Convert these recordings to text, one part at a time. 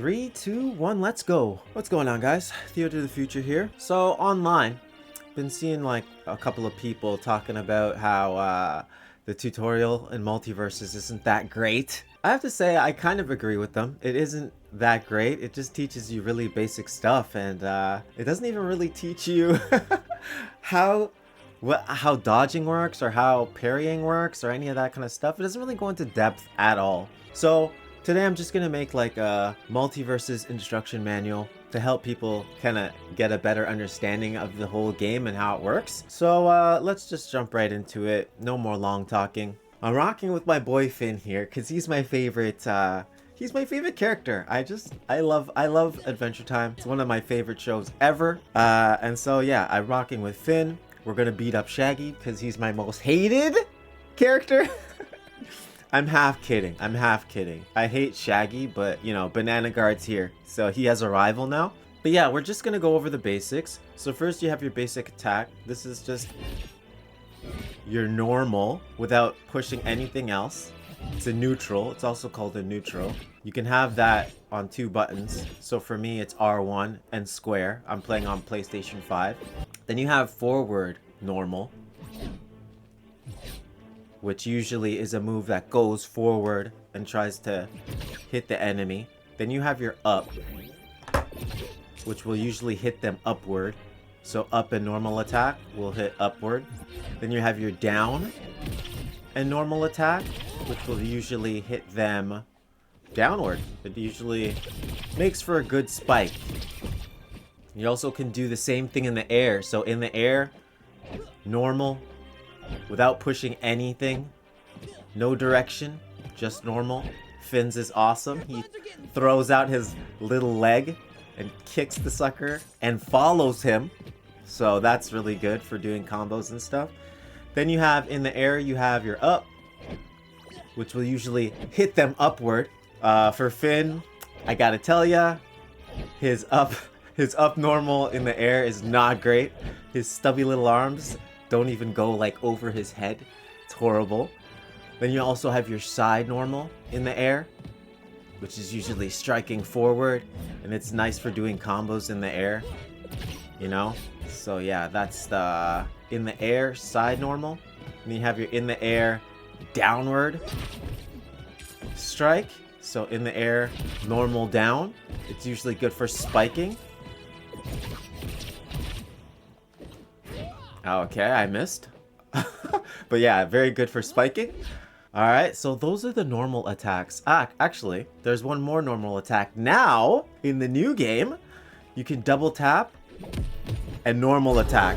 3, 2, 1, let's go. What's going on, guys? Theo to the future here. So online, been seeing like a couple of people talking about how the tutorial in Multiversus isn't that great. I have to say I kind of agree with them. It isn't that great. It just teaches you really basic stuff, and it doesn't even really teach you how dodging works or how parrying works or any of that kind of stuff. It doesn't really go into depth at all. So today I'm just gonna make like a Multiversus instruction manual to help people kind of get a better understanding of the whole game and how it works. So let's just jump right into it. No more long talking. I'm rocking with my boy Finn here because he's my favorite. He's my favorite character. I love Adventure Time. It's one of my favorite shows ever. And so yeah, I'm rocking with Finn. We're gonna beat up Shaggy because he's my most hated character. I'm half kidding. I hate Shaggy, but you know, Banana Guard's here, so he has a rival now. But yeah, we're just gonna go over the basics. So first you have your basic attack. This is just your normal without pushing anything else. It's a neutral. It's also called a neutral. You can have that on 2 buttons. So for me, it's R1 and square. I'm playing on PlayStation 5. Then you have forward normal, which usually is a move that goes forward and tries to hit the enemy. Then you have your up, which will usually hit them upward. So up and normal attack will hit upward. Then you have your down and normal attack, which will usually hit them downward. It usually makes for a good spike. You also can do the same thing in the air. So in the air, normal, without pushing anything, no direction, just normal. Finn's is awesome. He throws out his little leg and kicks the sucker and follows him. So that's really good for doing combos and stuff. Then you have in the air, you have your up, which will usually hit them upward. For Finn, I gotta tell ya, his up normal in the air is not great. His stubby little arms don't even go like over his head. It's horrible. Then you also have your side normal in the air, which is usually striking forward, and it's nice for doing combos in the air, you know? So yeah, that's the in the air side normal. And you have your in the air downward strike. So in the air normal down. It's usually good for spiking. Okay, I missed. But yeah, very good for spiking. Alright, so those are the normal attacks. Actually, there's one more normal attack. Now, in the new game, you can double tap and normal attack.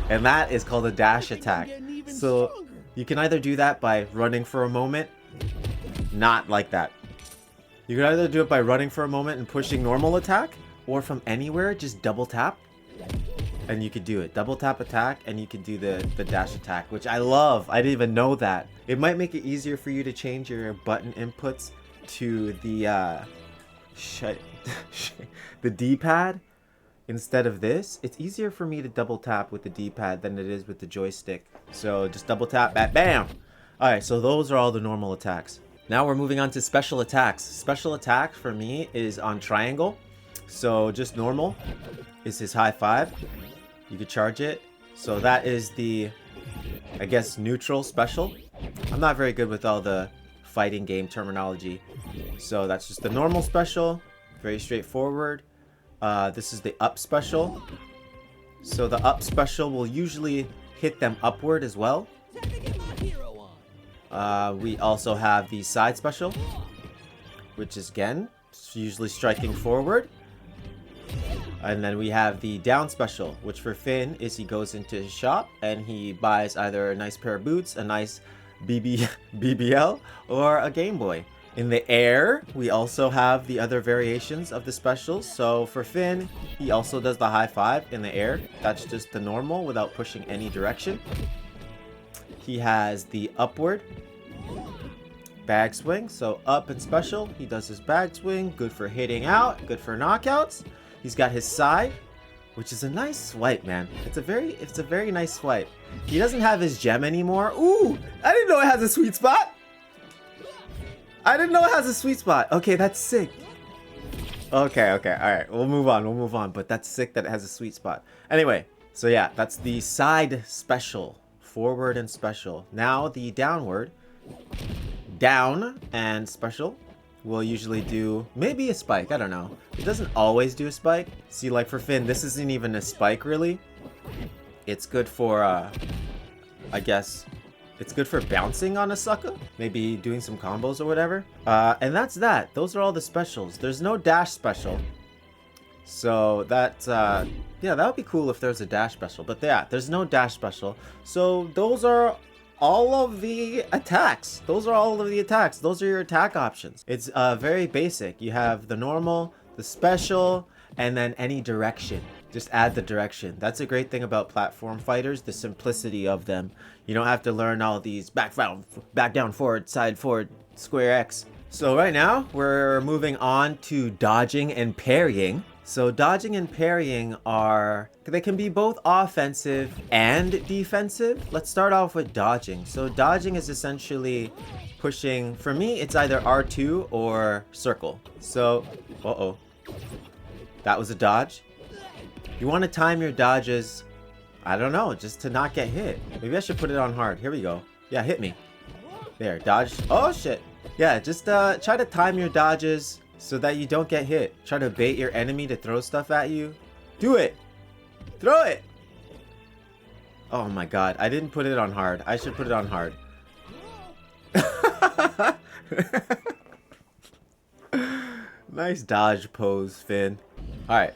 And that is called a dash attack. So you can either do that by running for a moment. Not like that. You can either do it by running for a moment and pushing normal attack, or from anywhere, just double tap. And you could do it. Double tap attack, and you can do the dash attack, which I love. I didn't even know that. It might make it easier for you to change your button inputs to the the D-pad instead of this. It's easier for me to double tap with the D-pad than it is with the joystick. So just double tap, bam! Alright, so those are all the normal attacks. Now we're moving on to special attacks. Special attack for me is on triangle. So just normal is his high five. You could charge it. So that is the, I guess, neutral special. I'm not very good with all the fighting game terminology. So that's just the normal special. Very straightforward. This is the up special. So the up special will usually hit them upward as well. We also have the side special, which is again usually striking forward. And then we have the down special, which for Finn is he goes into his shop and he buys either a nice pair of boots, a nice BBL, or a Game Boy. In the air, we also have the other variations of the specials. So for Finn, he also does the high five in the air. That's just the normal without pushing any direction. He has the upward bag swing. So up and special, he does his bag swing. Good for hitting out, good for knockouts. He's got his side, which is a nice swipe, man. It's a very nice swipe. He doesn't have his gem anymore. Ooh, I didn't know it has a sweet spot. Okay, that's sick. Okay, okay, alright. We'll move on. But that's sick that it has a sweet spot. Anyway, so yeah, that's the side special. Forward and special. Now the downward. Down and special. We'll usually do maybe a spike. I don't know. It doesn't always do a spike. See, like for Finn, this isn't even a spike really. It's good for, I guess, it's good for bouncing on a sucker. Maybe doing some combos or whatever. And that's that. Those are all the specials. There's no dash special. So that, yeah, that would be cool if there's a dash special. But yeah, there's no dash special. So those are all of the attacks. Those are all of the attacks. Those are your attack options. It's very basic. You have the normal, the special, and then any direction. Just add the direction. That's a great thing about platform fighters, the simplicity of them. You don't have to learn all these back down, forward, side, forward, square X. So right now, we're moving on to dodging and parrying. So dodging and parrying they can be both offensive and defensive. Let's start off with dodging. So dodging is essentially pushing, for me, it's either R2 or circle. So, that was a dodge. You want to time your dodges, I don't know, just to not get hit. Maybe I should put it on hard. Here we go. Yeah, hit me. There, dodge. Oh, shit. Yeah, just try to time your dodges so that you don't get hit. Try to bait your enemy to throw stuff at you. Do it. Throw it. Oh my god, I didn't put it on hard. I should put it on hard. Nice dodge pose, Finn. Alright.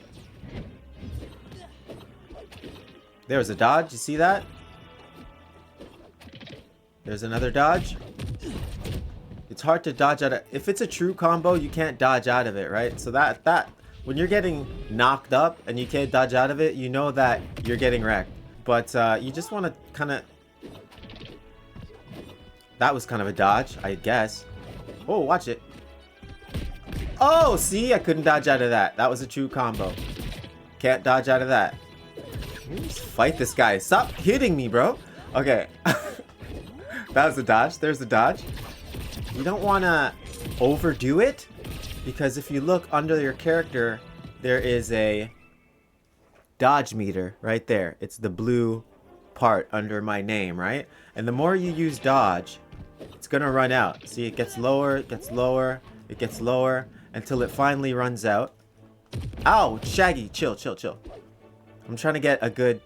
There's a dodge. You see that? There's another dodge. It's hard to dodge out of... If it's a true combo, you can't dodge out of it, right? So that when you're getting knocked up and you can't dodge out of it, you know that you're getting wrecked. But you just want to kind of... That was kind of a dodge, I guess. Oh, watch it. Oh, see? I couldn't dodge out of that. That was a true combo. Can't dodge out of that. Just fight this guy. Stop hitting me, bro. Okay. That was a dodge. There's a dodge. You don't want to overdo it, because if you look under your character, there is a dodge meter right there. It's the blue part under my name, right? And the more you use dodge, it's going to run out. See, it gets lower, it gets lower, it gets lower, until it finally runs out. Ow, Shaggy, chill. I'm trying to get a good...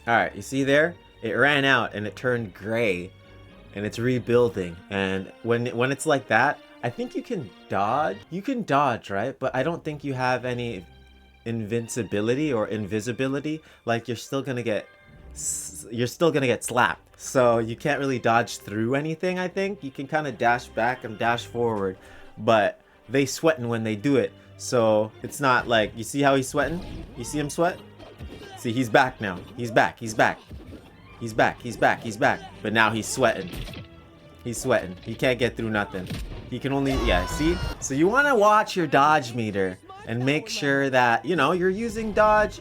Alright, you see there? It ran out and it turned gray. And it's rebuilding. And when it's like that, I think you can dodge. You can dodge, right? But I don't think you have any invincibility or invisibility. Like, you're still gonna get slapped. So you can't really dodge through anything, I think. You can kind of dash back and dash forward. But they sweating when they do it. So it's not like... You see how he's sweating? You see him sweat? See, he's back now. He's back. But now he's sweating. He can't get through nothing. He can only... Yeah, see? So you want to watch your dodge meter and make sure that, you know, you're using dodge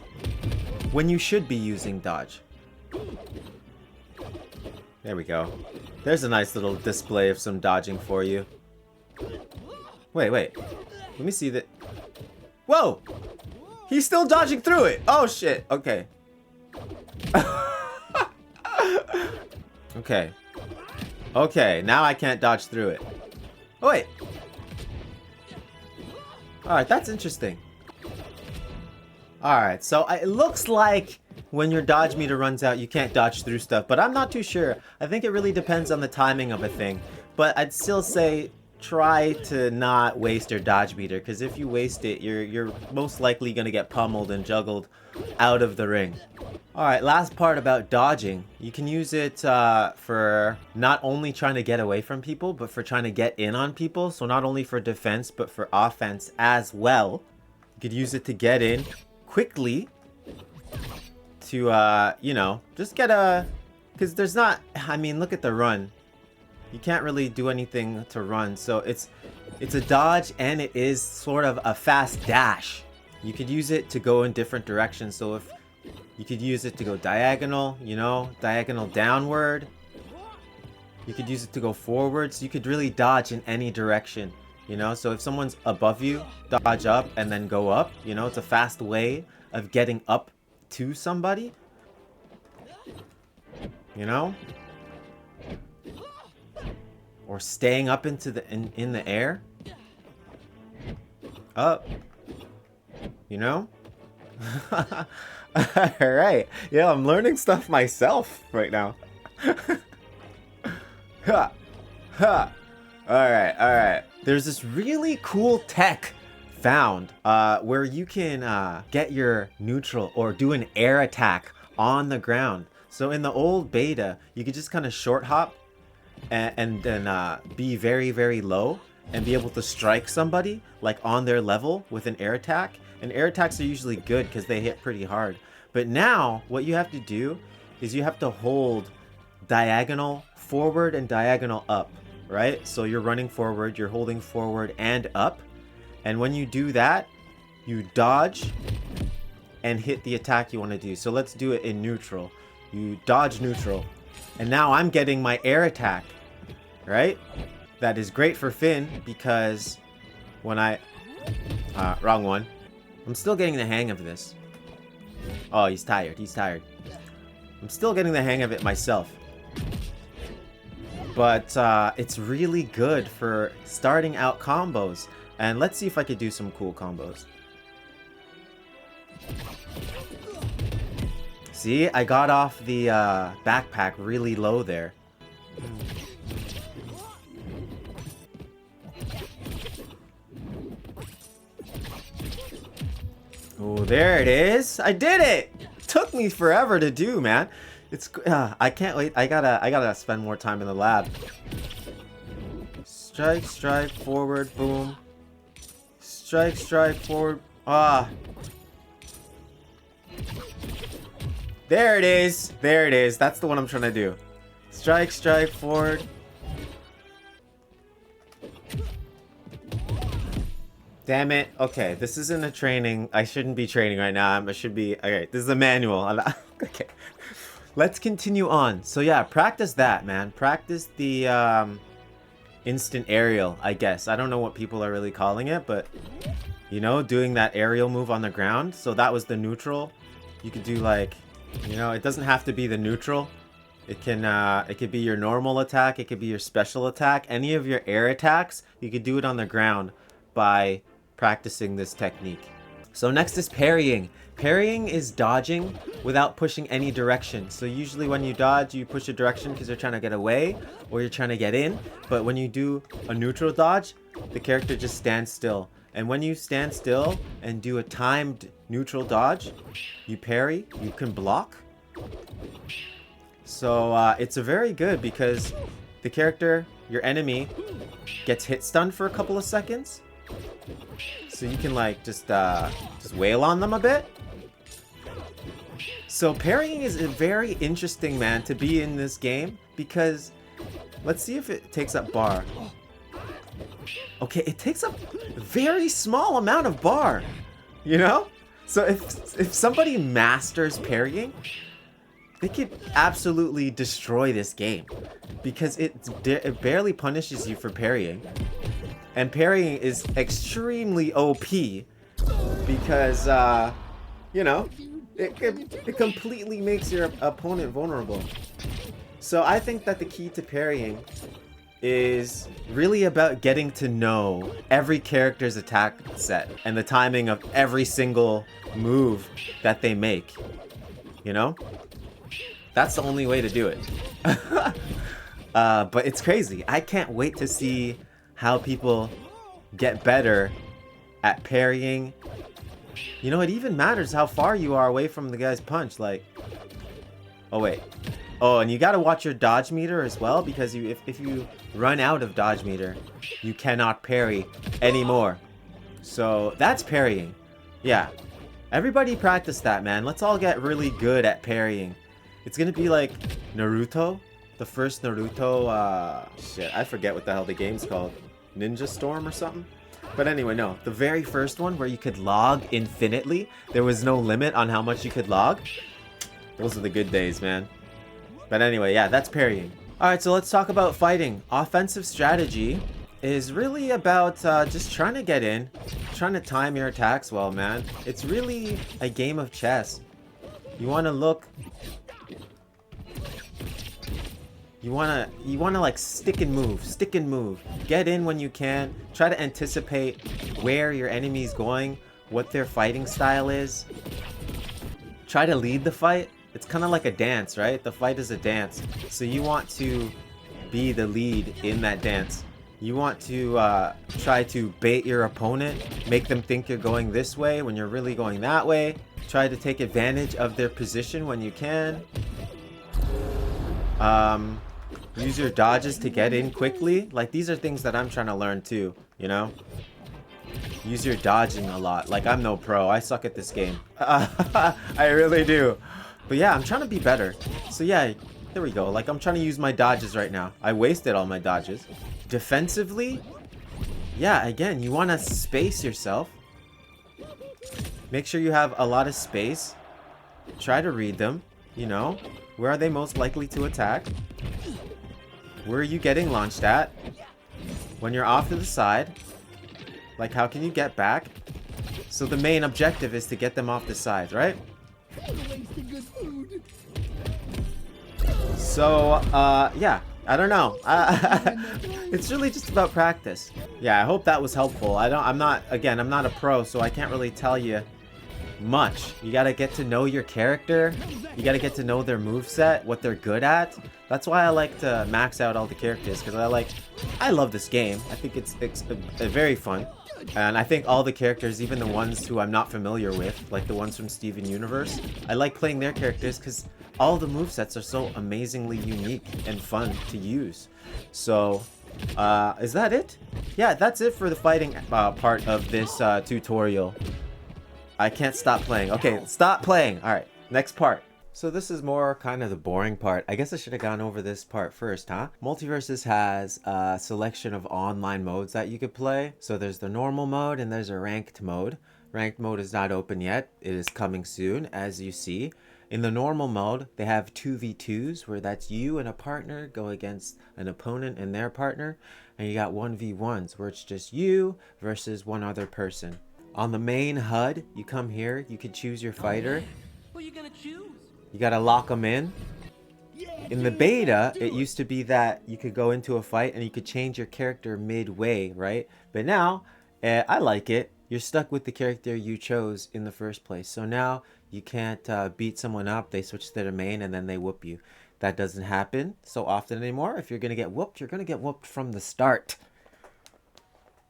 when you should be using dodge. There we go. There's a nice little display of some dodging for you. Wait. Let me see that. Whoa! He's still dodging through it. Oh, shit. Okay. Okay, now I can't dodge through it. Oh, wait. Alright, that's interesting. Alright, so it looks like when your dodge meter runs out, you can't dodge through stuff. But I'm not too sure. I think it really depends on the timing of a thing. But I'd still say... try to not waste your dodge meter, because if you waste it, you're most likely going to get pummeled and juggled out of the ring. Alright, last part about dodging. You can use it for not only trying to get away from people, but for trying to get in on people. So not only for defense, but for offense as well. You could use it to get in quickly to, you know, just get a... Because there's not... I mean, look at the run. You can't really do anything to run, so it's a dodge, and it is sort of a fast dash. You could use it to go in different directions, so if you could use it to go diagonal, you know, diagonal downward. You could use it to go forward, so you could really dodge in any direction. You know, so if someone's above you, dodge up and then go up. You know, it's a fast way of getting up to somebody. You know? Or staying up into the in the air. Up. You know? Alright. Yeah, I'm learning stuff myself right now. Ha! Ha! Alright, alright. There's this really cool tech found where you can get your neutral or do an air attack on the ground. So in the old beta, you could just kind of short hop and then be very, very low and be able to strike somebody like on their level with an air attack. And air attacks are usually good because they hit pretty hard. But now what you have to do is you have to hold diagonal forward and diagonal up, right? So you're running forward, you're holding forward and up. And when you do that, you dodge and hit the attack you want to do. So let's do it in neutral. You dodge neutral. And now I'm getting my air attack, right? That is great for Finn because when I... wrong one. I'm still getting the hang of this. Oh, he's tired. He's tired. I'm still getting the hang of it myself. But it's really good for starting out combos. And let's see if I could do some cool combos. See, I got off the backpack really low there. Oh, there it is. I did it. Took me forever to do, man. It's I can't wait. I gotta spend more time in the lab. Strike, strike, forward, boom. Strike, strike, forward. Ah. There it is. There it is. That's the one I'm trying to do. Strike, strike, forward. Damn it. Okay, this isn't a training. I shouldn't be training right now. I should be... Okay, this is a manual. Okay. Let's continue on. So yeah, practice that, man. Practice the instant aerial, I guess. I don't know what people are really calling it, but... You know, doing that aerial move on the ground. So that was the neutral. You could do like... You know, it doesn't have to be the neutral. It could be your normal attack. It could be your special attack. Any of your air attacks, you could do it on the ground by practicing this technique. So next is parrying. Parrying is dodging without pushing any direction. So usually when you dodge, you push a direction because you're trying to get away or you're trying to get in. But when you do a neutral dodge, the character just stands still. And when you stand still and do a timed neutral dodge, you parry, you can block. So it's a very good because the character, your enemy, gets hit stunned for a couple of seconds. So you can like just wail on them a bit. So parrying is a very interesting, man, to be in this game because let's see if it takes up bar. Okay, it takes up a very small amount of bar, you know? So if somebody masters parrying, they could absolutely destroy this game because it barely punishes you for parrying. And parrying is extremely OP because, you know, it completely makes your opponent vulnerable. So I think that the key to parrying is really about getting to know every character's attack set and the timing of every single move that they make. You know? That's the only way to do it. But it's crazy. I can't wait to see how people get better at parrying. You know, it even matters how far you are away from the guy's punch. Like, oh wait. Oh, and you gotta watch your dodge meter as well, because if you run out of dodge meter, you cannot parry anymore. So that's parrying. Yeah. Everybody practice that, man. Let's all get really good at parrying. It's gonna be like Naruto. The first Naruto, shit, I forget what the hell the game's called. Ninja Storm or something? But anyway, no. The very first one where you could log infinitely. There was no limit on how much you could log. Those are the good days, man. But anyway, yeah, that's parrying. Alright, so let's talk about fighting. Offensive strategy is really about just trying to get in, trying to time your attacks well, man. It's really a game of chess. You want to look... You wanna like stick and move. Get in when you can. Try to anticipate where your enemy's going, what their fighting style is. Try to lead the fight. It's kind of like a dance, right? The fight is a dance. So you want to be the lead in that dance. You want to try to bait your opponent, make them think you're going this way when you're really going that way. Try to take advantage of their position when you can. Use your dodges to get in quickly. Like, these are things that I'm trying to learn too, you know? Use your dodging a lot. Like, I'm no pro. I suck at this game. I really do. But yeah, I'm trying to be better. So yeah, there we go. Like, I'm trying to use my dodges right now. I wasted all my dodges. Defensively, yeah, again, you want to space yourself. Make sure you have a lot of space. Try to read them, you know? Where are they most likely to attack? Where are you getting launched at? When you're off to the side, like, how can you get back? So the main objective is to get them off the sides, right? So, yeah, I don't know. It's really just about practice. Yeah, I hope that was helpful. I'm not a pro, so I can't really tell you much. You gotta get to know your character. You gotta get to know their moveset, what they're good at. That's why I like to max out all the characters, because I love this game. I think it's very fun. And I think all the characters, even the ones who I'm not familiar with, like the ones from Steven Universe, I like playing their characters because all the movesets are so amazingly unique and fun to use. So, is that it? Yeah, that's it for the fighting part of this tutorial. I can't stop playing. Okay, stop playing. Alright, next part. So this is more kind of the boring part. I guess I should have gone over this part first, huh? Multiversus has a selection of online modes that you could play. So there's the normal mode and there's a ranked mode. Ranked mode is not open yet. It is coming soon, as you see. In the normal mode, they have 2v2s, where that's you and a partner go against an opponent and their partner. And you got 1v1s, where it's just you versus one other person. On the main HUD, you come here, you can choose your fighter. What are you gonna choose? You gotta lock them in. In the beta, it used to be that you could go into a fight and you could change your character midway, right? But now, I like it. You're stuck with the character you chose in the first place. So now, you can't beat someone up, they switch to their main, and then they whoop you. That doesn't happen so often anymore. If you're gonna get whooped, you're gonna get whooped from the start.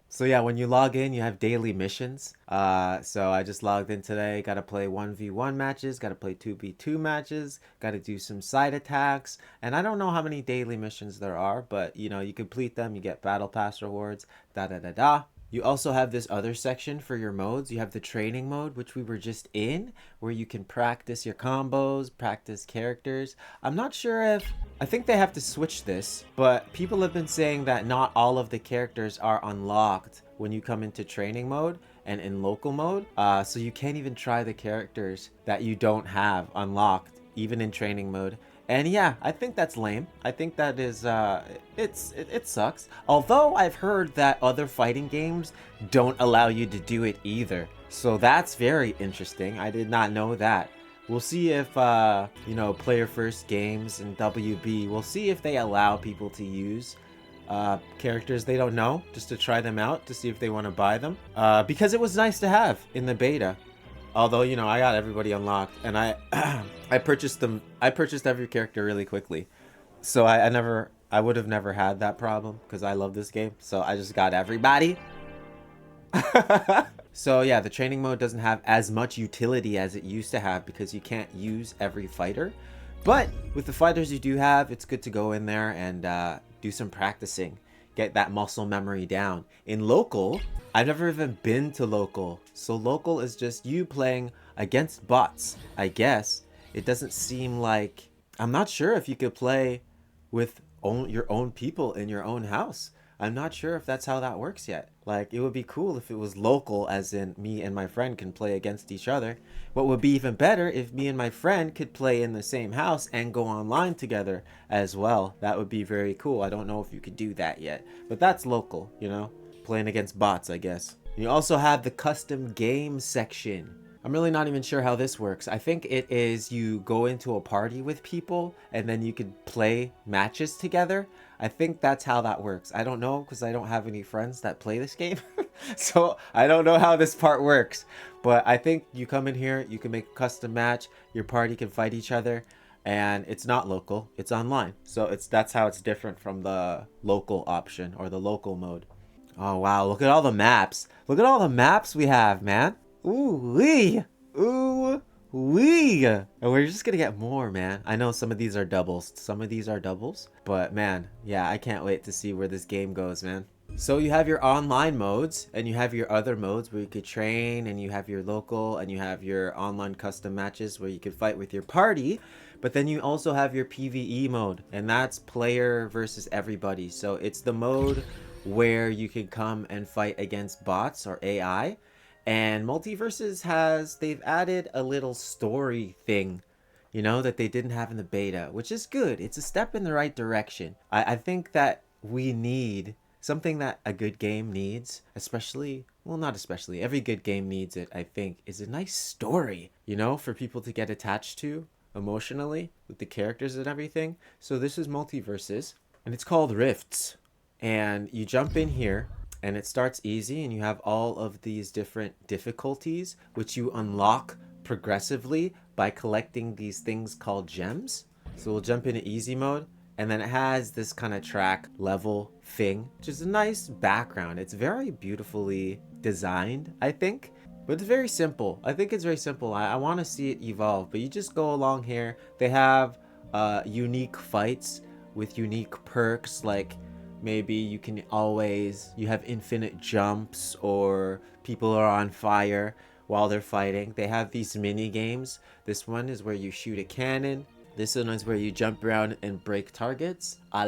So yeah, when you log in, you have daily missions. So I just logged in today. Got to play 1v1 matches. Got to play 2v2 matches. Got to do some side attacks. And I don't know how many daily missions there are, but you know, you complete them. You get battle pass rewards. Da-da-da-da. You also have this other section for your modes. You have the training mode, which we were just in, where you can practice your combos, practice characters. I'm not sure if... I think they have to switch this, but people have been saying that not all of the characters are unlocked when you come into training mode and in local mode. So you can't even try the characters that you don't have unlocked, even in training mode. And yeah, I think that's lame. I think that is, it sucks. Although I've heard that other fighting games don't allow you to do it either. So that's very interesting. I did not know that. We'll see if, you know, Player First Games and WB, we'll see if they allow people to use characters they don't know, just to try them out, to see if they want to buy them. Because it was nice to have in the beta. Although, you know, I got everybody unlocked, and I purchased them. I purchased every character really quickly, so I would have never had that problem because I love this game. So I just got everybody. So yeah, the training mode doesn't have as much utility as it used to have because you can't use every fighter. But with the fighters you do have, it's good to go in there and do some practicing. Get that muscle memory down. In local, I've never even been to local. So local is just you playing against bots, I guess. It doesn't seem like... I'm not sure if you could play with your own people in your own house. I'm not sure if that's how that works yet. Like, it would be cool if it was local, as in me and my friend can play against each other. What would be even better if me and my friend could play in the same house and go online together as well. That would be very cool. I don't know if you could do that yet, but that's local, you know? Playing against bots, I guess. You also have the custom game section. I'm really not even sure how this works. I think it is you go into a party with people and then you could play matches together. I think that's how that works. I don't know because I don't have any friends that play this game. So I don't know how this part works. But I think you come in here, you can make a custom match, your party can fight each other, and it's not local, it's online. So that's how it's different from the local option or the local mode. Oh wow, look at all the maps. Look at all the maps we have, man. Ooh wee. Ooh wee. And we're just gonna get more, man. I know some of these are doubles. Some of these are doubles. But man, yeah, I can't wait to see where this game goes, man. So you have your online modes and you have your other modes where you could train, and you have your local, and you have your online custom matches where you could fight with your party. But then you also have your PvE mode, and that's player versus everybody. So it's the mode where you can come and fight against bots or AI. And Multiversus they've added a little story thing, you know, that they didn't have in the beta, which is good. It's a step in the right direction. I think that we need something that a good game needs, especially, well, not especially, every good game needs it, I think, is a nice story, you know, for people to get attached to emotionally with the characters and everything. So this is Multiversus, and it's called Rifts. And you jump in here and it starts easy, and you have all of these different difficulties which you unlock progressively by collecting these things called gems. So we'll jump into easy mode, and then it has this kind of track level thing, which is a nice background. It's very beautifully designed, I think, but it's very simple. I think it's very simple. I want to see it evolve, but you just go along here. They have unique fights with unique perks, like maybe you have infinite jumps, or people are on fire while they're fighting. They have these mini games. This one is where you shoot a cannon. This one is where you jump around and break targets, a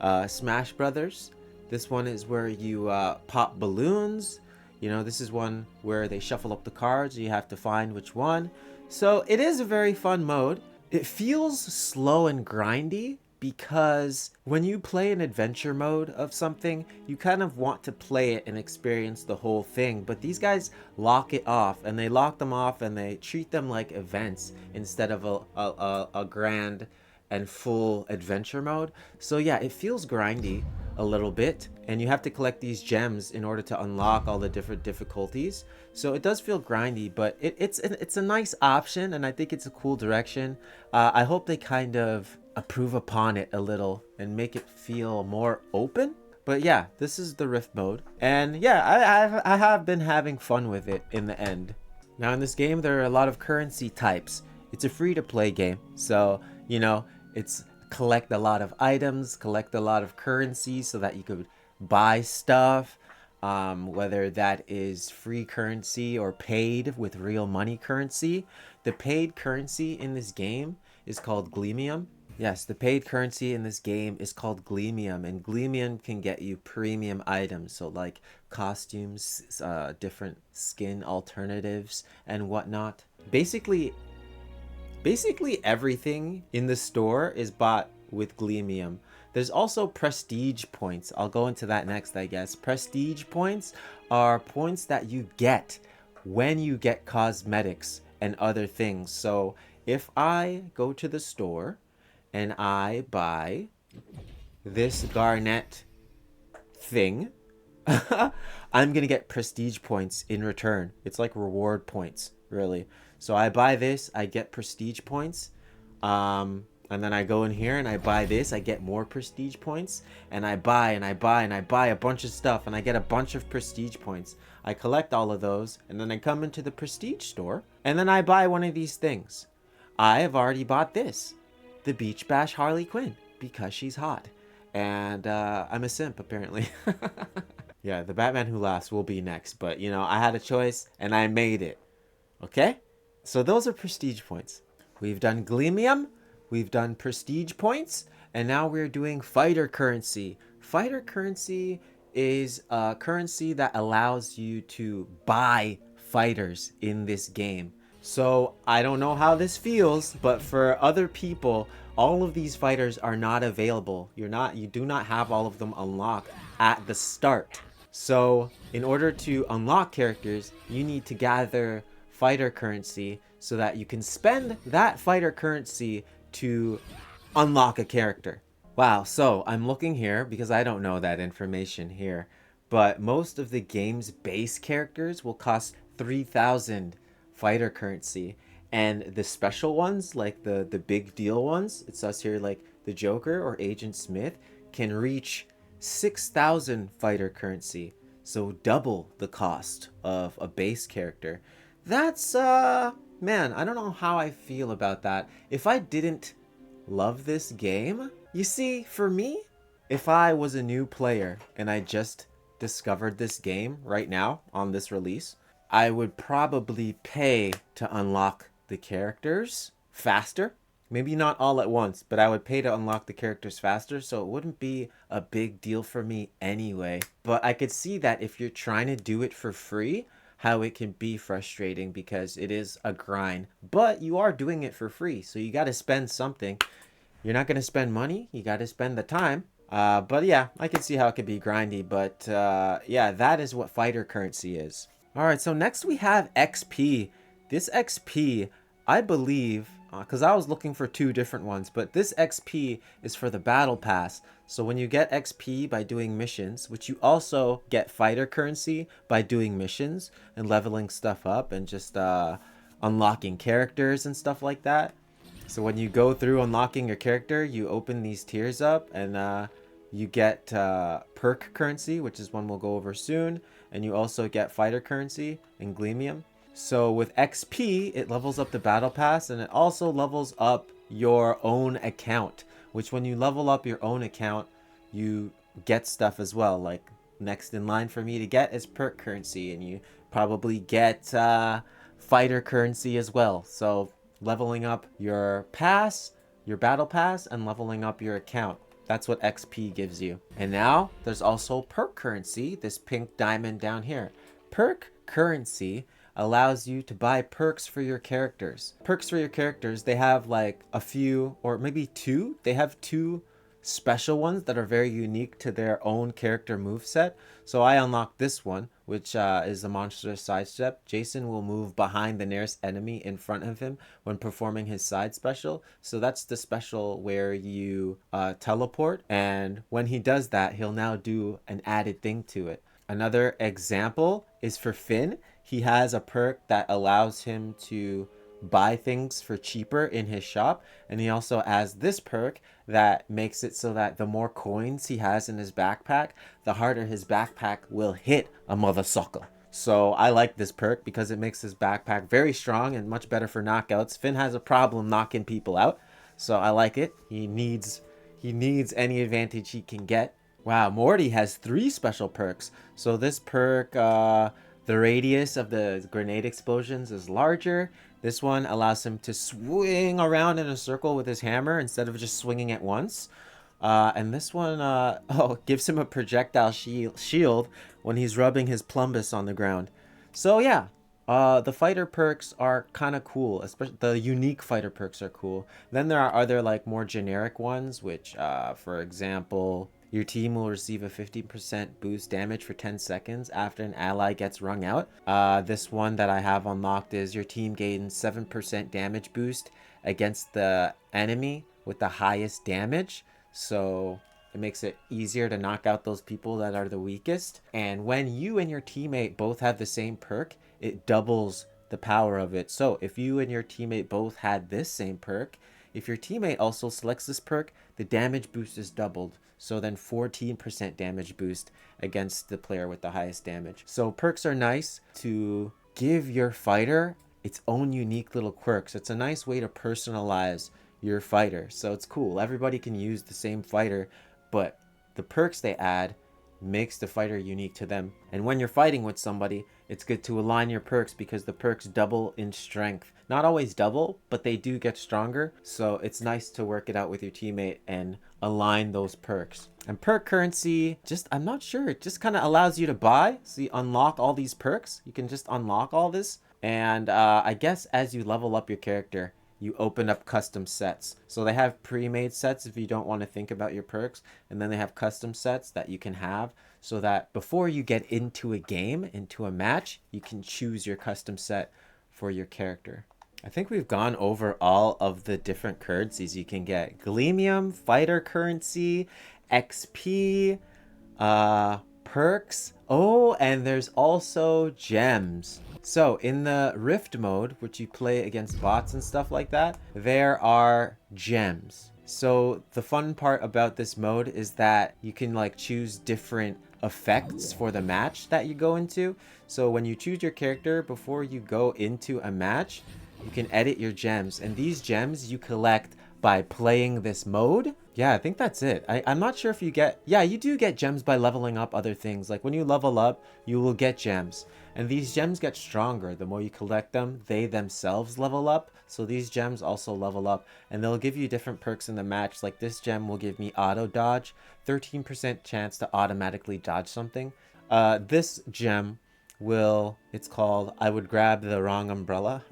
la Smash Brothers. This one is where you pop balloons. You know, this is one where they shuffle up the cards. You have to find which one. So it is a very fun mode. It feels slow and grindy, because when you play an adventure mode of something, you kind of want to play it and experience the whole thing. But these guys lock it off, and they lock them off, and they treat them like events instead of a grand and full adventure mode. So yeah, it feels grindy a little bit, and you have to collect these gems in order to unlock all the different difficulties. So it does feel grindy, but it's a nice option, and I think it's a cool direction. I hope they kind of improve upon it a little and make it feel more open. But yeah, this is the Rift mode, and yeah, I have been having fun with it in the end. Now in this game, there are a lot of currency types. It's a free-to-play game, so you know, it's collect a lot of items, collect a lot of currency so that you could buy stuff, whether that is free currency or paid with real money currency. The paid currency in this game is called Gleamium. Yes, the paid currency in this game is called Gleamium, and Gleamium can get you premium items, so like costumes, different skin alternatives, and whatnot. Basically everything in the store is bought with Gleamium. There's also prestige points. I'll go into that next, I guess. Prestige points are points that you get when you get cosmetics and other things. So if I go to the store and I buy this garnet thing, I'm gonna get prestige points in return. It's like reward points, really. So I buy this, I get prestige points, and then I go in here and I buy this, I get more prestige points, and I buy and I buy and I buy a bunch of stuff, and I get a bunch of prestige points. I collect all of those, and then I come into the prestige store, and then I buy one of these things. I have already bought this, the Beach Bash Harley Quinn, because she's hot, and I'm a simp apparently. Yeah, the Batman Who Laughs will be next, but you know, I had a choice and I made it. Okay? So those are prestige points. We've done Gleamium, we've done prestige points, and now we're doing fighter currency. fighter currency is a currency that allows you to buy fighters in this game. So I don't know how this feels, but for other people, all of these fighters are not available. You do not have all of them unlocked at the start. So in order to unlock characters, you need to gather fighter currency so that you can spend that fighter currency to unlock a character. Wow, so I'm looking here because I don't know that information here, but most of the game's base characters will cost 3,000 fighter currency, and the special ones, like the big deal ones, it says here like the Joker or Agent Smith, can reach 6,000 fighter currency, so double the cost of a base character. That's man, I don't know how I feel about that. If I didn't love this game, you see, for me, if I was a new player and I just discovered this game right now on this release, I would probably pay to unlock the characters faster. Maybe not all at once, but I would pay to unlock the characters faster, so it wouldn't be a big deal for me anyway. But I could see that if you're trying to do it for free, how it can be frustrating because it is a grind. But you are doing it for free, so you got to spend something. You're not going to spend money, you got to spend the time. But yeah, I can see how it could be grindy, but yeah, that is what fighter currency is. Alright, so next we have XP. This XP, I believe, because I was looking for two different ones, but this XP is for the battle pass. So when you get XP by doing missions, which you also get fighter currency by doing missions and leveling stuff up and just unlocking characters and stuff like that. So when you go through unlocking your character, you open these tiers up and you get perk currency, which is one we'll go over soon. And you also get fighter currency and Gleamium. So with XP, it levels up the battle pass and it also levels up your own account. Which when you level up your own account, you get stuff as well. Like next in line for me to get is perk currency. And you probably get fighter currency as well. So leveling up your pass, your battle pass, and leveling up your account. That's what XP gives you. And now there's also perk currency, this pink diamond down here. Perk currency allows you to buy perks for your characters. Perks for your characters, they have like a few, or maybe two. They have two special ones that are very unique to their own character moveset. So I unlocked this one, which is the monstrous sidestep. Jason will move behind the nearest enemy in front of him when performing his side special. So that's the special where you teleport, and when he does that, he'll now do an added thing to it. Another example is for Finn. He has a perk that allows him to buy things for cheaper in his shop, and he also has this perk that makes it so that the more coins he has in his backpack, the harder his backpack will hit a mother sucker. So I like this perk because it makes his backpack very strong and much better for knockouts. Finn has a problem knocking people out, so I like it. He needs any advantage he can get. Wow, Morty has 3 special perks. So this perk, the radius of the grenade explosions is larger. This one allows him to swing around in a circle with his hammer instead of just swinging at once. And this one gives him a projectile shield when he's rubbing his plumbus on the ground. So yeah, the fighter perks are kind of cool. Especially the unique fighter perks are cool. Then there are other like more generic ones, which for example, your team will receive a 50% boost damage for 10 seconds after an ally gets wrung out. This one that I have unlocked is your team gains 7% damage boost against the enemy with the highest damage. So it makes it easier to knock out those people that are the weakest. And when you and your teammate both have the same perk, it doubles the power of it. So if you and your teammate both had this same perk, if your teammate also selects this perk, the damage boost is doubled. So then 14% damage boost against the player with the highest damage. So perks are nice to give your fighter its own unique little quirks. It's a nice way to personalize your fighter. So it's cool. Everybody can use the same fighter, but the perks they add makes the fighter unique to them. And when you're fighting with somebody, it's good to align your perks because the perks double in strength. Not always double, but they do get stronger. So it's nice to work it out with your teammate and align those perks. And perk currency, just, I'm not sure, it just kind of allows you to buy. So you unlock all these perks. You can just unlock all this. And I guess as you level up your character, you open up custom sets. So they have pre-made sets if you don't want to think about your perks. And then they have custom sets that you can have so that before you get into a game, into a match, you can choose your custom set for your character. I think we've gone over all of the different currencies you can get. Gleamium, fighter currency, XP, perks. Oh, and there's also gems. So in the Rift mode, which you play against bots and stuff like that, there are gems. So the fun part about this mode is that you can like choose different effects for the match that you go into. So when you choose your character before you go into a match, you can edit your gems, and these gems you collect by playing this mode. Yeah, I think that's it. I'm not sure if you get... Yeah, you do get gems by leveling up other things. Like when you level up, you will get gems. And these gems get stronger. The more you collect them, they themselves level up. So these gems also level up. And they'll give you different perks in the match. Like this gem will give me auto dodge. 13% chance to automatically dodge something. This gem will... It's called I Would Grab the Wrong Umbrella.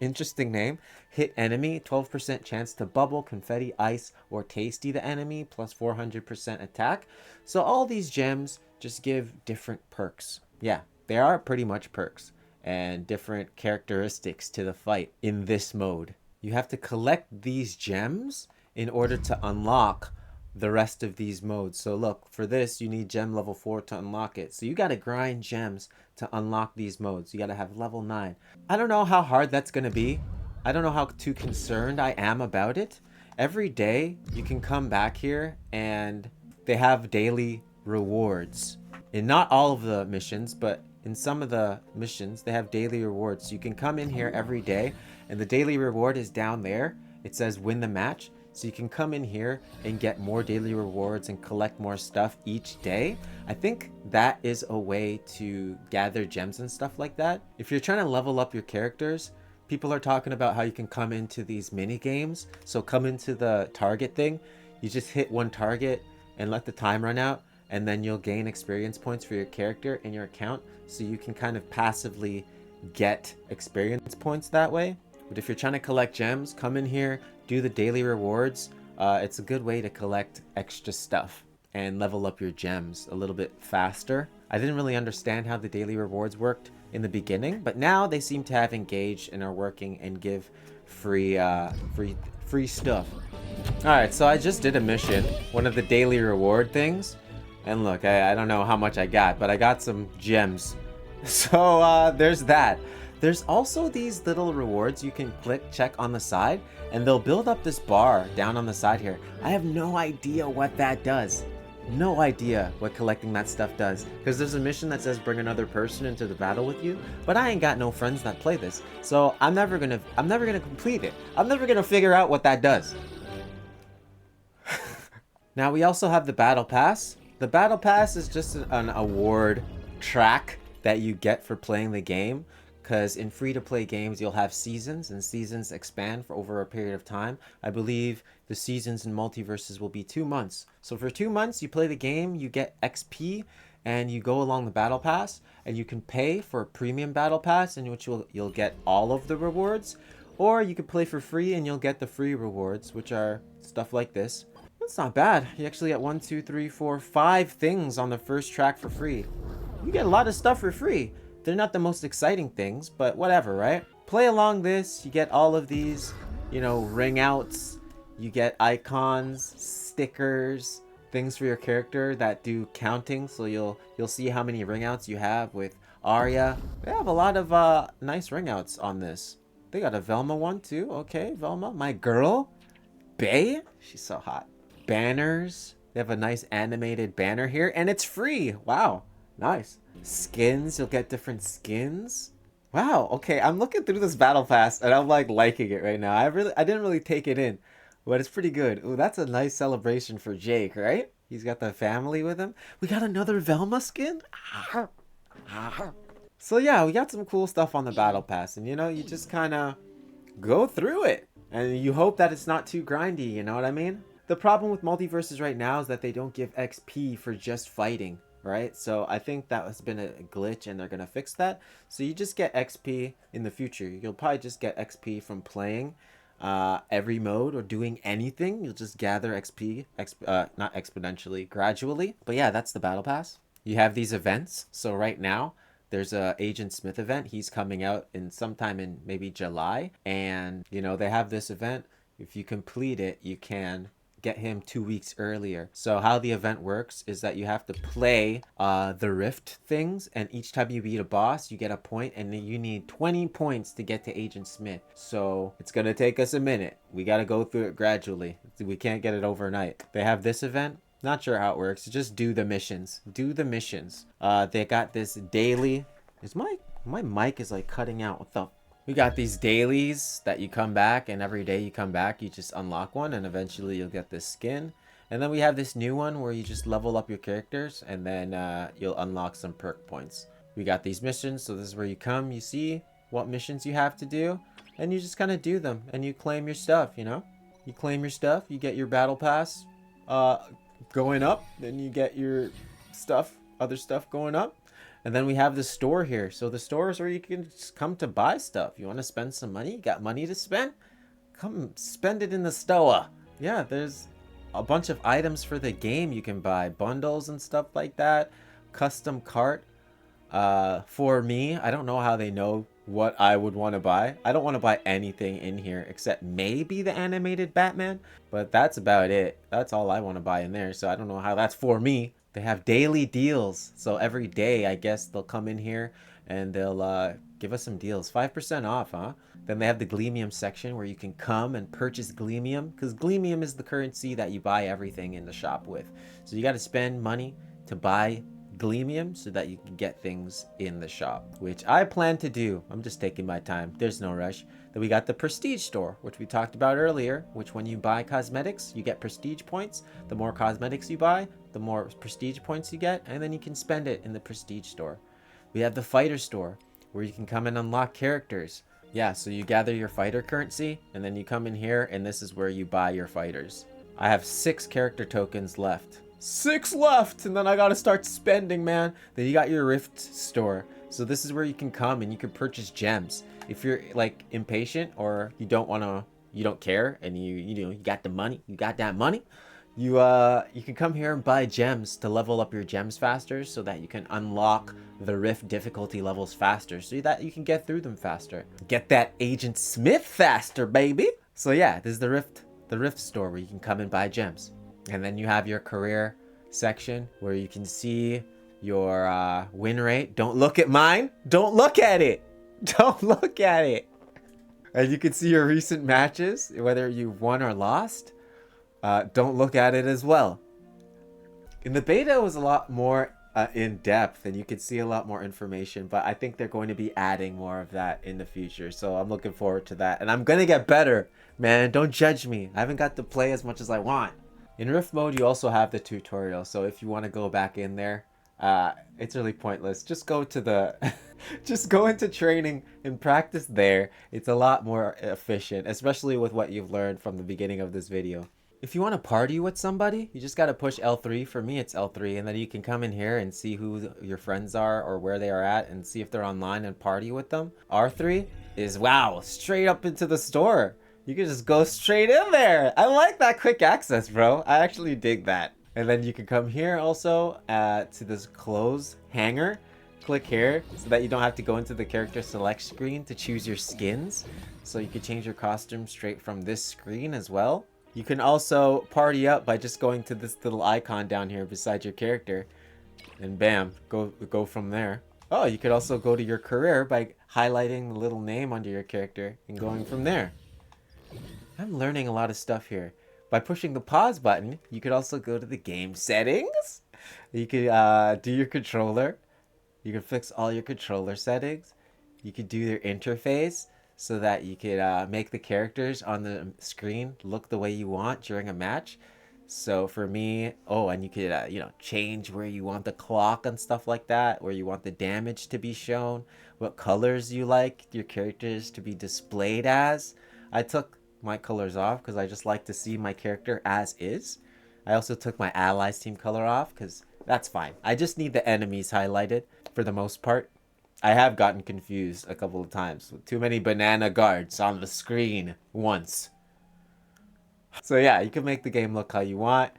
Interesting name. Hit enemy, 12% chance to bubble, confetti, ice, or tasty the enemy, plus 400% attack. So all these gems just give different perks. Yeah, they are pretty much perks and different characteristics to the fight in this mode. You have to collect these gems in order to unlock the rest of these modes. So look, for this you need gem level 4 to unlock it. So you got to grind gems to unlock these modes. You got to have level 9. I don't know how hard that's going to be. I don't know how too concerned I am about it. Every day you can come back here and they have daily rewards. In not all of the missions, but in some of the missions they have daily rewards. So you can come in here every day and the daily reward is down there. It says win the match. So you can come in here and get more daily rewards and collect more stuff each day. I think that is a way to gather gems and stuff like that. If you're trying to level up your characters, people are talking about how you can come into these mini games. So come into the target thing. You just hit one target and let the time run out. And then you'll gain experience points for your character in your account. So you can kind of passively get experience points that way. But if you're trying to collect gems, come in here, do the daily rewards. It's a good way to collect extra stuff and level up your gems a little bit faster. I didn't really understand how the daily rewards worked in the beginning, but now they seem to have engaged and are working and give free stuff. All right, so I just did a mission, one of the daily reward things, and look, I don't know how much I got, but I got some gems. So there's that. There's also these little rewards you can check on the side, and they'll build up this bar down on the side here. I have no idea what that does. No idea what collecting that stuff does. Because there's a mission that says bring another person into the battle with you, but I ain't got no friends that play this. So I'm never gonna complete it. I'm never gonna figure out what that does. Now we also have the battle pass. The battle pass is just an award track that you get for playing the game. Because in free-to-play games, you'll have seasons, and seasons expand for over a period of time. I believe the seasons in Multiversus will be 2 months. So for 2 months, you play the game, you get XP, and you go along the battle pass, and you can pay for a premium battle pass, in which you'll get all of the rewards, or you can play for free, and you'll get the free rewards, which are stuff like this. That's not bad. You actually get 1, 2, 3, 4, 5 things on the first track for free. You get a lot of stuff for free. They're not the most exciting things, but whatever, right? Play along this, you get all of these, you know, ring outs, you get icons, stickers, things for your character that do counting, so you'll see how many ring outs you have with Arya. They have a lot of nice ring outs on this. They got a Velma one too. Okay, Velma, my girl. Bae, she's so hot. Banners, they have a nice animated banner here, and it's free. Wow, nice. Skins, you'll get different skins. Wow, okay, I'm looking through this battle pass and I'm like liking it right now. I didn't really take it in, but it's pretty good. Ooh, that's a nice celebration for Jake, right? He's got the family with him. We got another Velma skin. So yeah, we got some cool stuff on the battle pass, and you know, you just kind of go through it and you hope that it's not too grindy, you know what I mean? The problem with multiverses right now is that they don't give XP for just fighting, right? So I think that has been a glitch and they're going to fix that. So you just get XP in the future. You'll probably just get XP from playing every mode or doing anything. You'll just gather XP, not exponentially, gradually. But yeah, that's the battle pass. You have these events. So right now, there's a Agent Smith event. He's coming out in sometime in maybe July. And, you know, they have this event. If you complete it, you can get him 2 weeks earlier. So how the event works is that you have to play the rift things, and each time you beat a boss you get a point, and you need 20 points to get to Agent Smith. So it's gonna take us a minute. We gotta go through it gradually. We can't get it overnight. They have this event. Not sure how it works. Just do the missions. Do the missions. They got this daily. Is my mic is like cutting out. What the? We got these dailies that you come back, and every day you come back, you just unlock one, and eventually you'll get this skin. And then we have this new one where you just level up your characters, and then you'll unlock some perk points. We got these missions, so this is where you come, you see what missions you have to do, and you just kind of do them, and you claim your stuff, you know? You claim your stuff, you get your battle pass going up, then you get your stuff, other stuff going up. And then we have the store here. So the store is where you can just come to buy stuff. You want to spend some money? You got money to spend? Come spend it in the store. Yeah, there's a bunch of items for the game you can buy. Bundles and stuff like that. Custom cart. For me, I don't know how they know what I would want to buy. I don't want to buy anything in here except maybe the animated Batman. But that's about it. That's all I want to buy in there. So I don't know how that's for me. They have daily deals, so every day I guess they'll come in here and they'll give us some deals. 5% off, huh? Then they have the Gleamium section where you can come and purchase Gleamium, because Gleamium is the currency that you buy everything in the shop with. So you got to spend money to buy Gleamium so that you can get things in the shop, which I plan to do. I'm just taking my time. There's no rush. Then we got the Prestige store, which we talked about earlier, which when you buy cosmetics, you get Prestige points. The more cosmetics you buy, the more Prestige points you get, and then you can spend it in the Prestige store. We have the Fighter store, where you can come and unlock characters. Yeah, so you gather your fighter currency, and then you come in here, and this is where you buy your fighters. I have 6 character tokens left. 6 left, and then I gotta start spending, man. Then you got your Rift store. So this is where you can come and you can purchase gems. If you're like impatient or you don't care, and you got the money, you got that money, you can come here and buy gems to level up your gems faster, so that you can unlock the Rift difficulty levels faster, so that you can get through them faster. Get that Agent Smith faster, baby. So yeah, this is the Rift store where you can come and buy gems. And then you have your career section where you can see your win rate. Don't look at mine. Don't look at it. Don't look at it. And you can see your recent matches, whether you've won or lost. Don't look at it as well. In the beta, it was a lot more in depth, and you could see a lot more information, but I think they're going to be adding more of that in the future. So I'm looking forward to that. And I'm going to get better, man. Don't judge me. I haven't got to play as much as I want. In Rift mode, you also have the tutorial, so if you want to go back in there, it's really pointless. Just go to the just go into training and practice there. It's a lot more efficient, especially with what you've learned from the beginning of this video. If you want to party with somebody, you just got to push L3. For me, it's L3, and then you can come in here and see who your friends are or where they are at, and see if they're online and party with them. R3 is, wow, straight up into the store. You can just go straight in there. I like that quick access, bro. I actually dig that. And then you can come here also to this clothes hanger. Click here so that you don't have to go into the character select screen to choose your skins. So you can change your costume straight from this screen as well. You can also party up by just going to this little icon down here beside your character. And bam, go from there. Oh, you could also go to your career by highlighting the little name under your character and going from there. I'm learning a lot of stuff here. By pushing the pause button, you could also go to the game settings. You could do your controller. You can fix all your controller settings. You could do your interface so that you could make the characters on the screen look the way you want during a match. So for me, and you could change where you want the clock and stuff like that, where you want the damage to be shown, what colors you like your characters to be displayed as. I took my colors off because I just like to see my character as is. I also took my allies team color off because that's fine. I just need the enemies highlighted for the most part. I have gotten confused a couple of times with too many banana guards on the screen once. So yeah, you can make the game look how you want.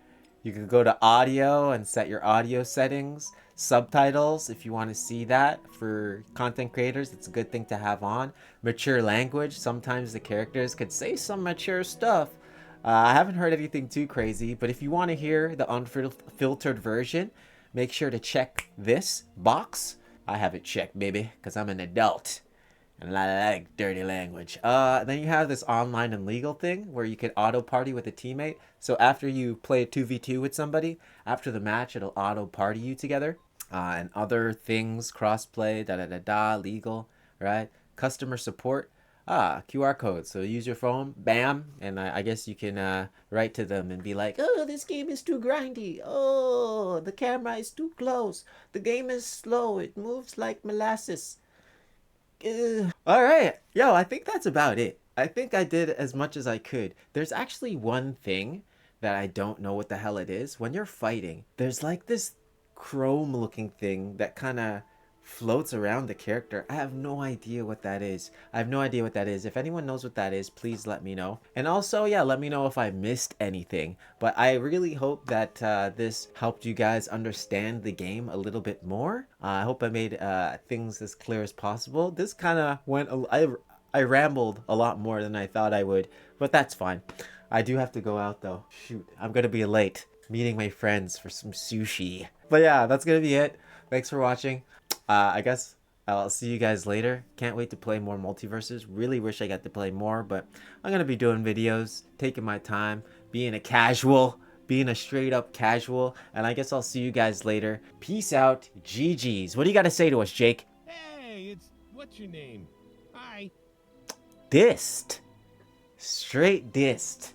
You can go to audio and set your audio settings. Subtitles, if you want to see that for content creators, it's a good thing to have on. Mature language, sometimes the characters could say some mature stuff. I haven't heard anything too crazy, but if you want to hear the unfiltered version, make sure to check this box. I have it checked, baby, because I'm an adult. And I like dirty language. Then you have this online and legal thing where you can auto party with a teammate. So after you play a 2v2 with somebody, after the match, it'll auto party you together. And other things, crossplay, legal, right? Customer support. QR code. So use your phone, bam, and I guess you can write to them and be like, oh, this game is too grindy. Oh, the camera is too close. The game is slow. It moves like molasses. All right. Yo, I think that's about it. I think I did as much as I could. There's actually one thing that I don't know what the hell it is. When you're fighting, there's like this chrome looking thing that kind of floats around the character. I have no idea what that is. I have no idea what that is. If anyone knows what that is, please let me know. And also, yeah, let me know if I missed anything. But I really hope that this helped you guys understand the game a little bit more. I hope I made things as clear as possible. This kind of went... I rambled a lot more than I thought I would, but that's fine. I do have to go out though. Shoot, I'm gonna be late meeting my friends for some sushi. But yeah, that's gonna be it. Thanks for watching. I guess I'll see you guys later. Can't wait to play more Multiverses. Really wish I got to play more, but I'm gonna be doing videos, taking my time, being a straight up casual, and I guess I'll see you guys later. Peace out. GG's. What do you got to say to us, Jake? Hey, what's your name? Hi. Dissed. Straight dissed.